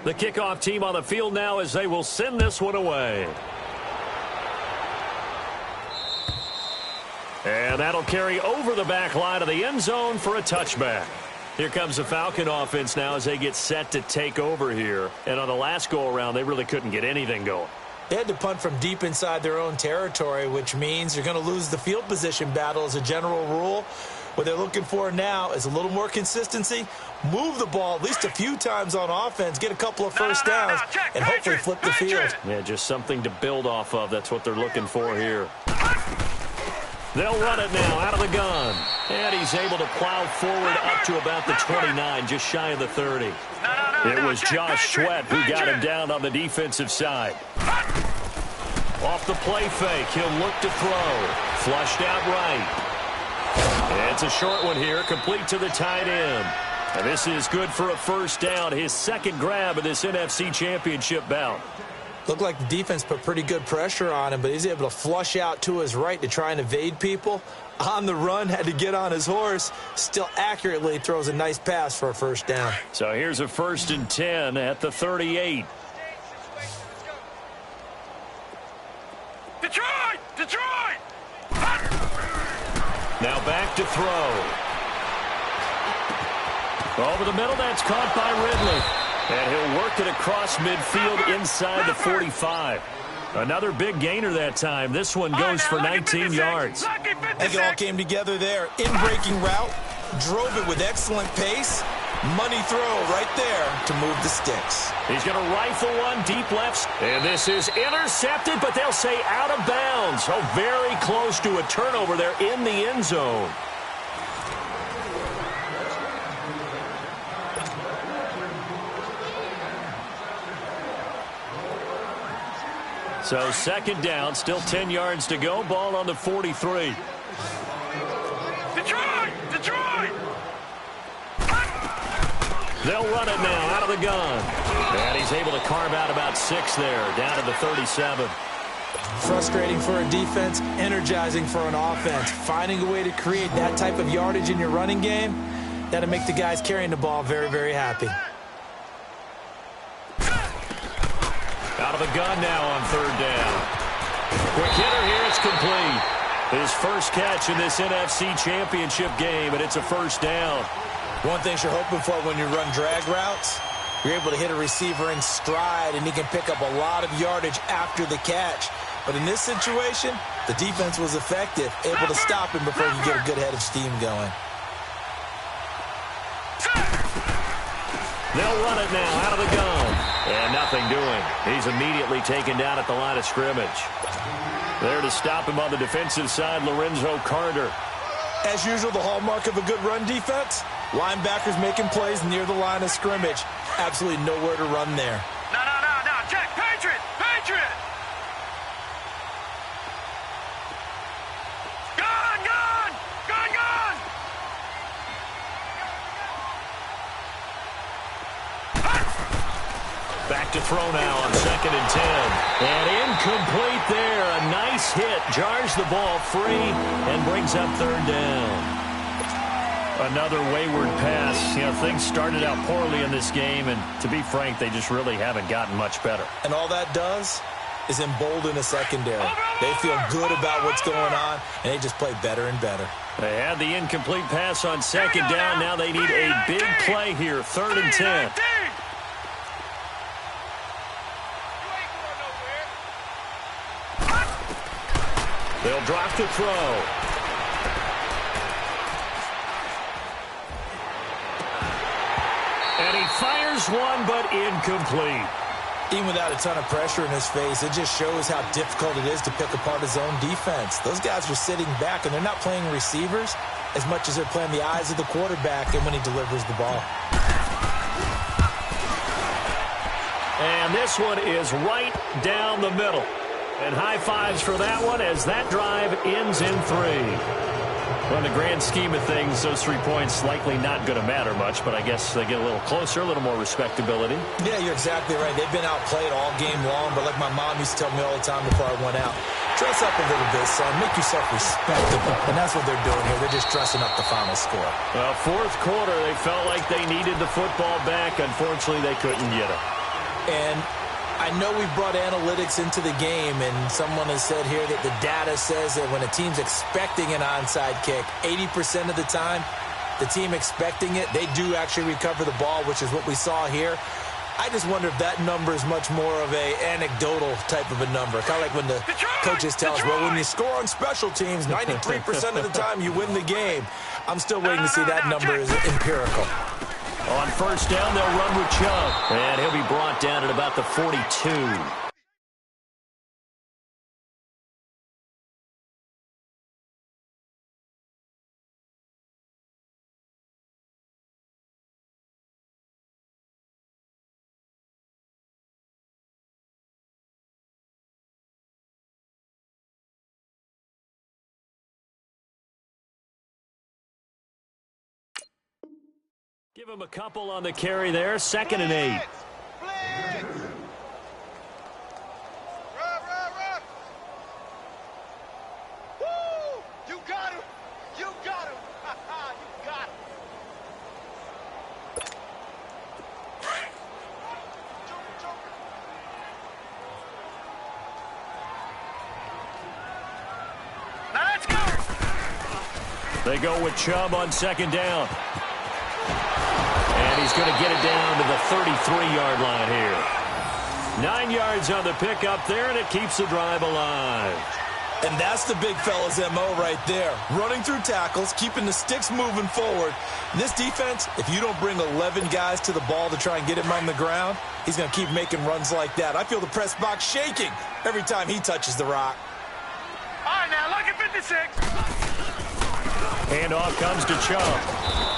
The kickoff team on the field now as they will send this one away. And that'll carry over the back line of the end zone for a touchback. Here comes the Falcon offense now as they get set to take over here. And on the last go-around, they really couldn't get anything going. They had to punt from deep inside their own territory, which means you're going to lose the field position battle as a general rule. What they're looking for now is a little more consistency, move the ball at least a few times on offense, get a couple of first downs, and hopefully flip the field. Yeah, just something to build off of. That's what they're looking for here. They'll run it now out of the gun. And he's able to plow forward up to about the 29, just shy of the 30. It was Josh Sweat who got him down on the defensive side. Off the play fake, he'll look to throw. Flushed out right. It's a short one here, complete to the tight end. And this is good for a first down, his second grab of this NFC Championship bout. Looked like the defense put pretty good pressure on him, but he's able to flush out to his right to try and evade people. On the run, had to get on his horse. Still accurately throws a nice pass for a first down. So here's a 1st and 10 at the 38. Detroit! Detroit! Now back to throw. Over the middle, that's caught by Ridley. And he'll work it across midfield inside the 45. Another big gainer that time. This one goes for 19 yards. I think it all came together there. In-breaking route, drove it with excellent pace. Money throw right there to move the sticks. He's going to rifle one deep left. And this is intercepted, but they'll say out of bounds. So very close to a turnover there in the end zone. So 2nd down, still 10 yards to go. Ball on the 43. Detroit! Detroit! They'll run it now out of the gun. And he's able to carve out about 6 there, down to the 37. Frustrating for a defense, energizing for an offense. Finding a way to create that type of yardage in your running game, that'll make the guys carrying the ball very, very happy. Out of the gun now on 3rd down. Quick hitter here, it's complete. His first catch in this NFC Championship game, and it's a first down. One thing you're hoping for when you run drag routes, you're able to hit a receiver in stride, and he can pick up a lot of yardage after the catch. But in this situation, the defense was effective, able to stop him before he could get a good head of steam going. They'll run it now out of the gun. And nothing doing. He's immediately taken down at the line of scrimmage. There to stop him on the defensive side, Lorenzo Carter. As usual, the hallmark of a good run defense, linebackers making plays near the line of scrimmage. Absolutely nowhere to run there. No. Check. Patriot! Patriot! Gun! Back to throw now on 2nd and 10. And incomplete there. A nice hit. Jars the ball free and brings up 3rd down. Another wayward pass. You know, things started out poorly in this game, and to be frank, they just really haven't gotten much better. And all that does is embolden a secondary. They feel good about what's going on, and they just play better and better. They had the incomplete pass on 2nd down. Now they need a big play here. 3rd and 10. You They'll drop to throw. And he fires one, but incomplete. Even without a ton of pressure in his face, it just shows how difficult it is to pick apart his own defense. Those guys are sitting back, and they're not playing receivers as much as they're playing the eyes of the quarterback and when he delivers the ball. And this one is right down the middle. And high fives for that one as that drive ends in 3. Well, in the grand scheme of things, those 3 points likely not going to matter much, but I guess they get a little closer, a little more respectability. Yeah, you're exactly right. They've been outplayed all game long, but like my mom used to tell me all the time before I went out, dress up a little bit, son. Make yourself respectable. And that's what they're doing here. They're just dressing up the final score. Well, fourth quarter, they felt like they needed the football back. Unfortunately, they couldn't get it. And I know we've brought analytics into the game, and someone has said here that the data says that when a team's expecting an onside kick, 80% of the time, the team expecting it, they do actually recover the ball, which is what we saw here. I just wonder if that number is much more of a anecdotal type of a number. Kind of like when the coaches tell us, well, when you score on special teams, 93% of the time you win the game. I'm still waiting to see that number is empirical. On first down, they'll run with Chubb. And he'll be brought down at about the 42. Give him a couple on the carry there. 2nd and 8. Blitz! Run! Woo! You got him! You got him! You got him! Now let's go! They go with Chubb on 2nd down. And he's going to get it down to the 33-yard line here. 9 yards on the pickup there, and it keeps the drive alive. And that's the big fella's MO right there. Running through tackles, keeping the sticks moving forward. This defense, if you don't bring 11 guys to the ball to try and get him on the ground, he's going to keep making runs like that. I feel the press box shaking every time he touches the rock. All right, now, look at 56. Handoff comes to Chubb.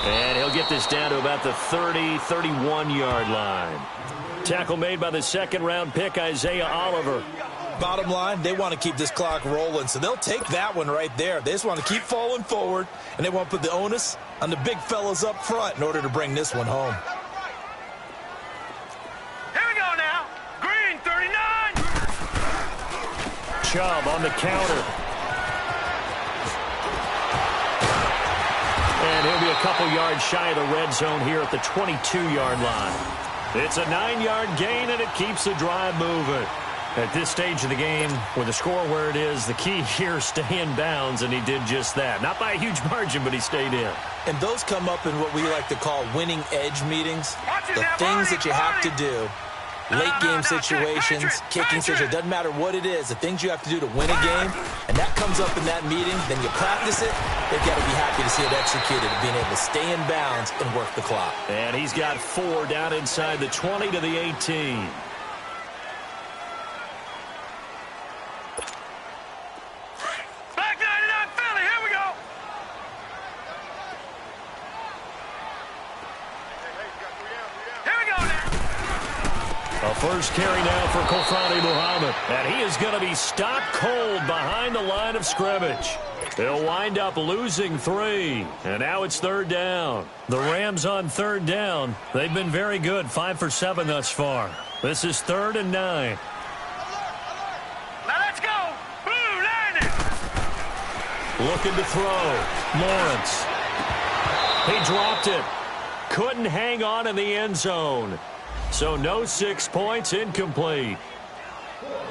And he'll get this down to about the 30, 31-yard line. Tackle made by the second-round pick, Isaiah Oliver. Bottom line, they want to keep this clock rolling, so they'll take that one right there. They just want to keep falling forward, and they want to put the onus on the big fellas up front in order to bring this one home. Here we go now. Green, 39. Chubb on the counter. And he'll be a couple yards shy of the red zone here at the 22-yard line. It's a 9-yard gain, and it keeps the drive moving. At this stage of the game, with the score where it is, the key here is stay in bounds, and he did just that. Not by a huge margin, but he stayed in. And those come up in what we like to call winning edge meetings. The things that you have to do. Late game situations, kicking situations, doesn't matter what it is, the things you have to do to win a game, and that comes up in that meeting, then you practice it, they've got to be happy to see it executed, being able to stay in bounds and work the clock. And he's got 4 down inside the 20 to the 18. Black 99 Philly, here we go. Here we go now. A first carry now for Kofrani Muhammad. And he is going to be stopped cold behind the line of scrimmage. They'll wind up losing 3. And now it's 3rd down. The Rams on 3rd down. They've been very good, 5 for 7 thus far. This is 3rd and 9. Now let's go. Blue landing. Looking to throw. Lawrence. He dropped it. Couldn't hang on in the end zone. So no 6 points, incomplete.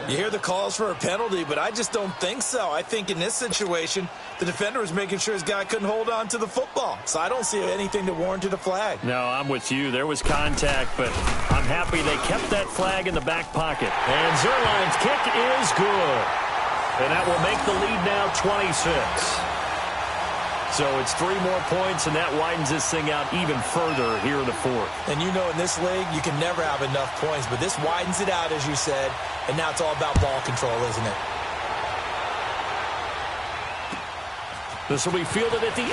You hear the calls for a penalty, but I just don't think so. I think in this situation, the defender was making sure his guy couldn't hold on to the football. So I don't see anything that warranted a flag. No, I'm with you. There was contact, but I'm happy they kept that flag in the back pocket. And Zerline's kick is good. And that will make the lead now 26. So it's 3 more points, and that widens this thing out even further here in the fourth. And you know in this league, you can never have enough points, but this widens it out, as you said, and now it's all about ball control, isn't it? This will be fielded at the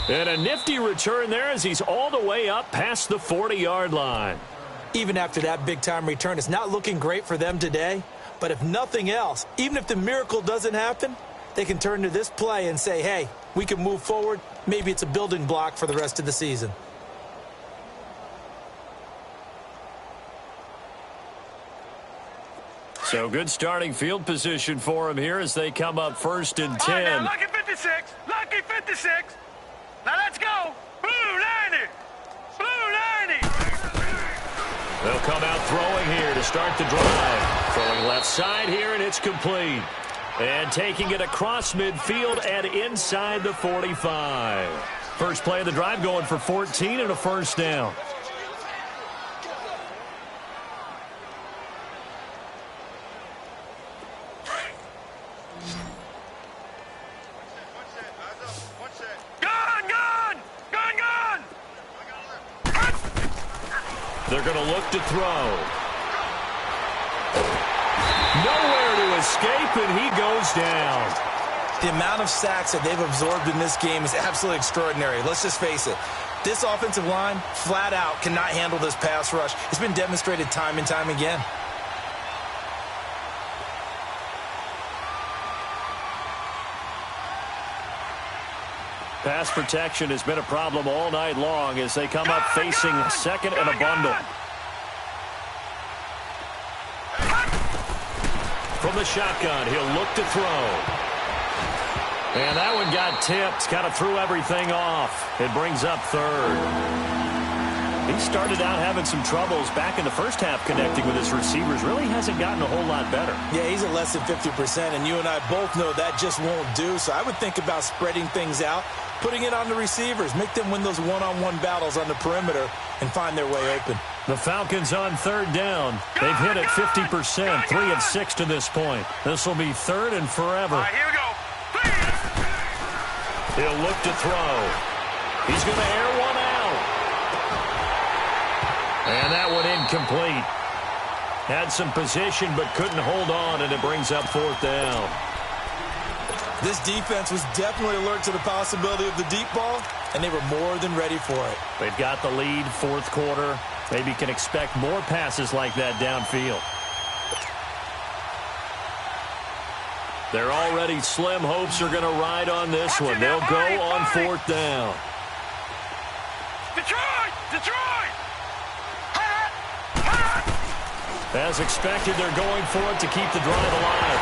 8. And a nifty return there as he's all the way up past the 40-yard line. Even after that big-time return, it's not looking great for them today. But if nothing else, even if the miracle doesn't happen, they can turn to this play and say, hey, we can move forward. Maybe it's a building block for the rest of the season. So good starting field position for him here as they come up 1st and 10. All right, now, lucky 56. Lucky 56. Now let's go. Blue 90. Blue 90. They'll come out throwing here to start the drive. Throwing left side here, and it's complete. And taking it across midfield and inside the 45. First play of the drive going for 14 and a first down. They're going to look to throw. Nowhere to escape, and he goes down. The amount of sacks that they've absorbed in this game is absolutely extraordinary. Let's just face it. This offensive line, flat out, cannot handle this pass rush. It's been demonstrated time and time again. Pass protection has been a problem all night long as they come up facing second and a bundle. From the shotgun, he'll look to throw. And that one got tipped, kind of threw everything off. It brings up third. He started out having some troubles back in the first half connecting with his receivers. Really hasn't gotten a whole lot better. Yeah, he's at less than 50%, and you and I both know that just won't do. So I would think about spreading things out, putting it on the receivers, make them win those one-on-one battles on the perimeter and find their way open. The Falcons on third down. They've hit it 50%, 3 of 6 to this point. This will be third and forever. All right, here we go. He'll look to throw. He's going to air one out. And that one incomplete. Had some position but couldn't hold on, and it brings up fourth down. This defense was definitely alert to the possibility of the deep ball, and they were more than ready for it. They've got the lead, fourth quarter. Maybe can expect more passes like that downfield. They're already slim hopes are going to ride on this one. They'll go on fourth down. Detroit! Detroit! As expected, they're going for it to keep the drive alive.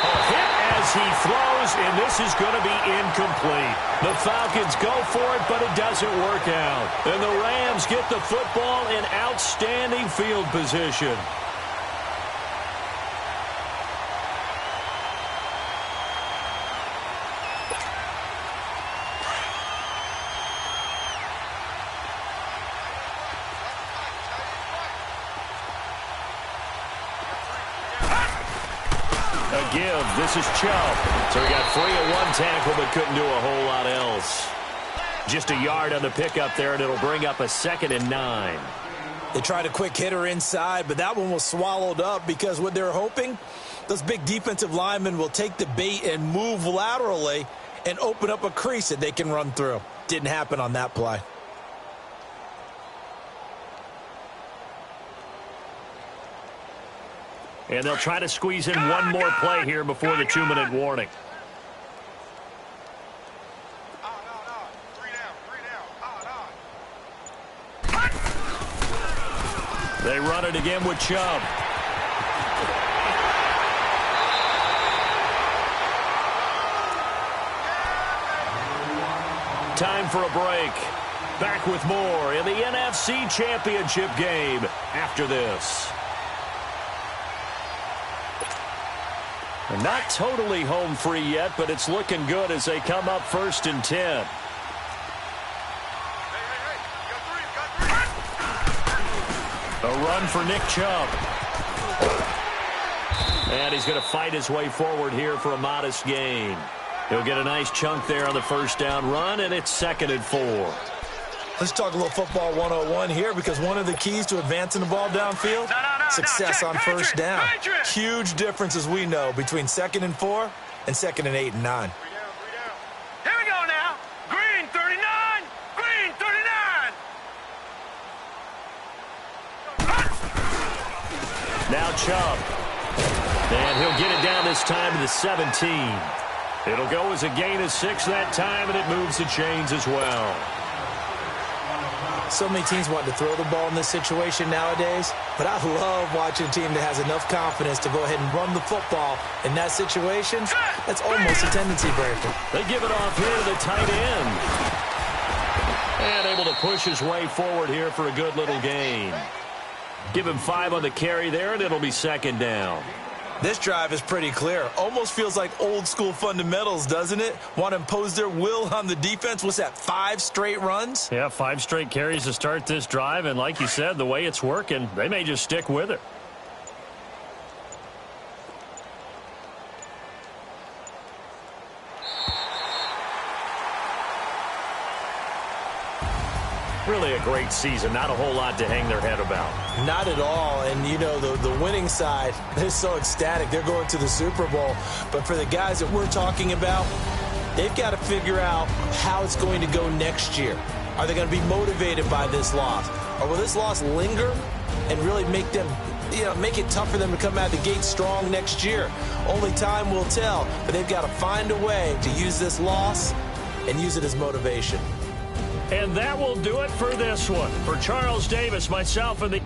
A hit as he throws, and this is going to be incomplete. The Falcons go for it, but it doesn't work out. And the Rams get the football in outstanding field position. Give. This is Chubb. So he got free of one tackle but couldn't do a whole lot else. Just a yard on the pickup there, and it'll bring up a 2nd and 9. They tried a quick hitter inside, but that one was swallowed up because what they're hoping, those big defensive linemen will take the bait and move laterally and open up a crease that they can run through. Didn't happen on that play. And they'll try to squeeze in one more play here before the 2-minute warning. They run it again with Chubb. Time for a break. Back with more in the NFC Championship game after this. They're not totally home free yet, but it's looking good as they come up 1st and 10. A run for Nick Chubb. And he's going to fight his way forward here for a modest gain. He'll get a nice chunk there on the first down run, and it's 2nd and 4. Let's talk a little football 101 here, because one of the keys to advancing the ball downfield, success on first down. Huge difference, as we know, between 2nd and 4 and 2nd and 8 and 9. Here we go now. Green 39. Green 39. Now Chubb. And he'll get it down this time to the 17. It'll go as a gain of 6 that time, and it moves the chains as well. So many teams want to throw the ball in this situation nowadays, but I love watching a team that has enough confidence to go ahead and run the football in that situation. That's almost a tendency breaker. They give it off here to the tight end. And able to push his way forward here for a good little gain. Give him 5 on the carry there, and it'll be 2nd down. This drive is pretty clear. Almost feels like old-school fundamentals, doesn't it? Want to impose their will on the defense. What's that, 5 straight runs? Yeah, 5 straight carries to start this drive, and like you said, the way it's working, they may just stick with it. Really a great season. Not a whole lot to hang their head about. Not at all. And, you know, the winning side, they're so ecstatic. They're going to the Super Bowl. But for the guys that we're talking about, they've got to figure out how it's going to go next year. Are they going to be motivated by this loss? Or will this loss linger and really make them, make it tough for them to come out of the gate strong next year? Only time will tell. But they've got to find a way to use this loss and use it as motivation. And that will do it for this one. For Charles Davis, myself, and the